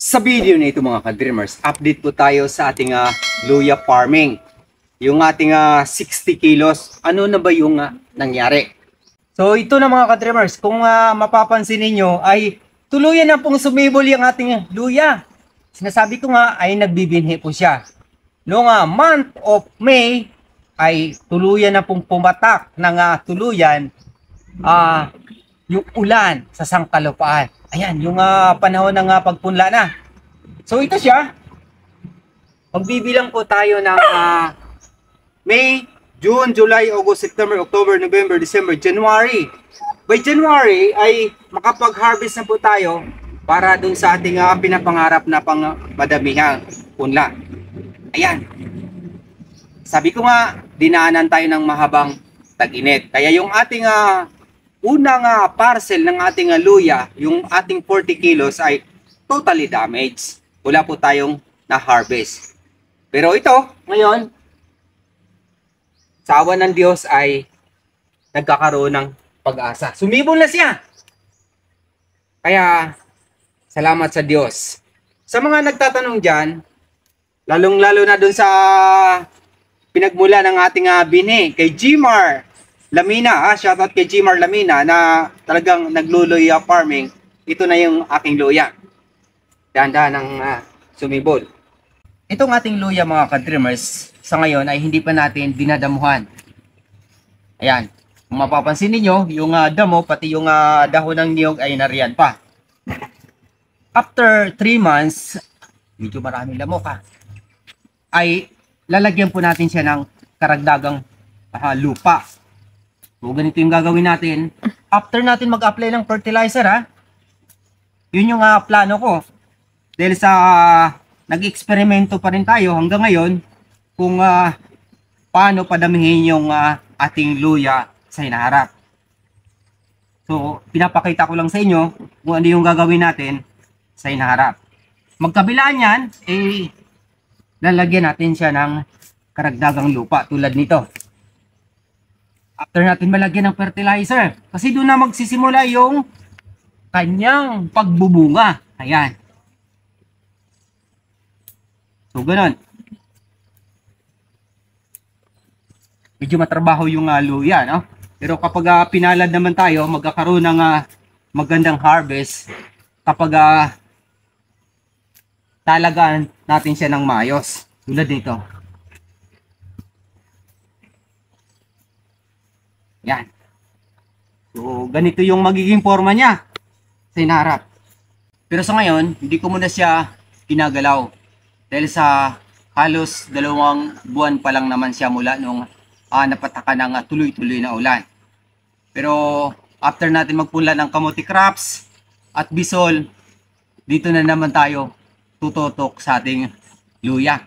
Sa video na ito mga ka-dreamers, update po tayo sa ating luya farming. Yung ating 60 kilos, ano na ba yung nangyari? So ito na mga ka-dreamers, kung mapapansin ninyo ay tuluyan na pong sumibol yung ating luya. Sinasabi ko nga ay nagbibinhi po siya. Noong month of May ay tuluyan na pong pumatak ng tuluyan yung ulan sa sangkalupaan. Ayan, yung panahon ng pagpunla na. So ito siya. Magbibilang po tayo ng May, June, July, August, September, October, November, December, January. By January ay makapag-harvest na po tayo para dun sa ating pinapangarap na pang madamihang punla. Ayan. Sabi ko nga, dinaanan tayo ng mahabang tag-init. Kaya yung ating unang parcel ng ating luya, yung ating 40 kilos ay totally damaged. Wala po tayong na-harvest. Pero ito, ngayon, sa awa ng Diyos ay nagkakaroon ng pag-asa. Sumibol na siya. Kaya, salamat sa Diyos. Sa mga nagtatanong dyan, lalong-lalo na dun sa pinagmula ng ating binhi, kay Gmar Lamina, shoutout kay Gmar Lamina na talagang nagluluya farming. Ito na yung aking luya. Dahan-dahan ng sumibol. Itong ating luya mga ka-dreamers, sa ngayon ay hindi pa natin dinadamuhan. Ayan, kung mapapansin niyo yung damo, pati yung dahon ng niyog ay nariyan pa. After 3 months, medyo maraming lamok ay lalagyan po natin siya ng karagdagang lupa. So, ganito yung gagawin natin. After natin mag-apply ng fertilizer, yun yung plano ko. Dahil sa nag-eksperimento pa rin tayo hanggang ngayon kung paano padamihin yung ating luya sa hinaharap. So, pinapakita ko lang sa inyo kung ano yung gagawin natin sa hinaharap. Magkabilaan yan, lalagyan natin siya ng karagdagang lupa tulad nito. After natin malagyan ng fertilizer, kasi doon na magsisimula yung kanyang pagbubunga. Ayan. So, ganun. Medyo matrabaho yung luya, no? Pero kapag pinalad naman tayo, magkakaroon ng magandang harvest kapag talagaan natin siya ng maayos. Tulad dito. Yan. So, ganito yung magiging forma niya sa hinaharap. Pero sa ngayon, hindi ko muna siya pinagalaw. Dahil sa halos 2 buwan pa lang naman siya mula nung napataka ng tuloy-tuloy na ulan. Pero after natin magpunla ng kamote crops at bisol, dito na naman tayo tututok sa ating luya.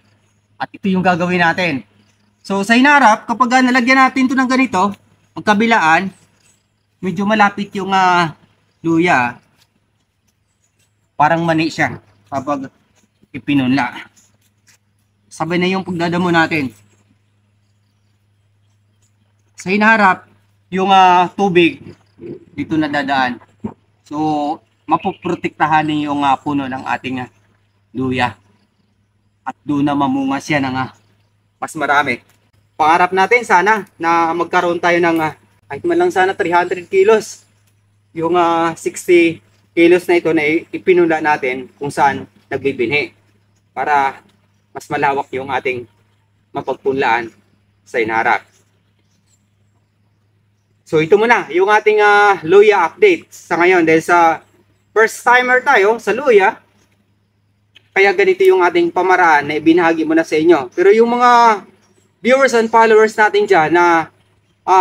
At ito yung gagawin natin. So sa hinaharap, kapag nalagyan natin ito ng ganito, magkabilaan, medyo malapit yung luya. Parang mani siya kapag ipinunla. Sabay na yung pagdadamo natin. Sa hinaharap, yung tubig dito na dadaan. So, mapoprotektahan yung puno ng ating luya. At doon na mamunga siya ng mas marami. Pangarap natin sana na magkaroon tayo ng kahit man lang sana 300 kilos. Yung 60 kilos na ito na ipinula natin kung saan nagbibinhi. Para mas malawak yung ating mapagpunlaan sa hinaharap. So ito muna yung ating luya update sa ngayon. Dahil sa first timer tayo sa luya, kaya ganito yung ating pamaraan na ibinahagi muna sa inyo. Pero yung mga viewers and followers natin dyan na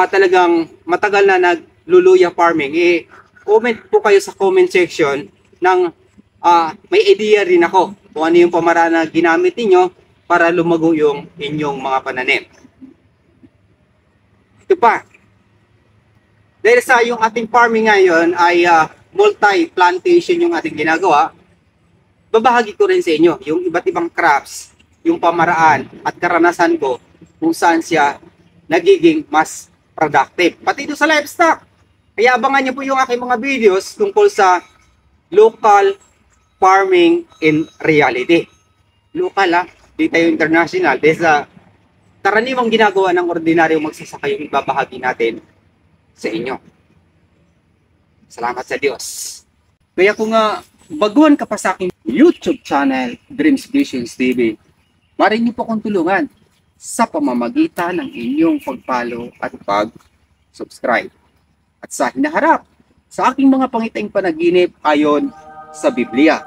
talagang matagal na nagluluya farming, comment po kayo sa comment section ng may idea rin ako kung ano yung pamaraan na ginamit niyo para lumago yung inyong mga pananim. Ito pa. Dahil sa yung ating farming ngayon ay multi-plantation yung ating ginagawa, babahagi ko rin sa inyo yung iba't ibang crops, yung pamaraan at karanasan ko kung saan siya nagiging mas productive. Pati ito sa livestock. Kaya abangan nyo po yung aking mga videos tungkol sa local farming in reality. Local di tayo international. Dahil sa karaniwang ginagawa ng ordinaryong magsasaka yung ibabahagi natin sa inyo. Salamat sa Diyos. Kaya kung baguhan ka pa sa aking YouTube channel, Dreams Visions TV, maaari niyo po akong tulungan sa pamamagitan ng inyong pag-follow at pag-subscribe. At sa hinaharap, sa aking mga pangitaing panaginip ayon sa Biblia,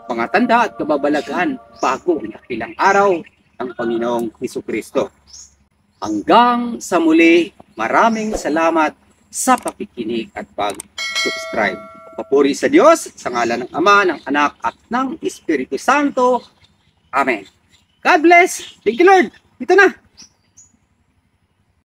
mga tanda at kababalaghan bago ang dakilang araw ng Panginoong Hesukristo. Hanggang sa muli, maraming salamat sa pakikinig at pag-subscribe. Papuri sa Diyos, sa ngalan ng Ama, ng Anak, at ng Espiritu Santo. Amen. God bless. Thank you, Lord. Ito na.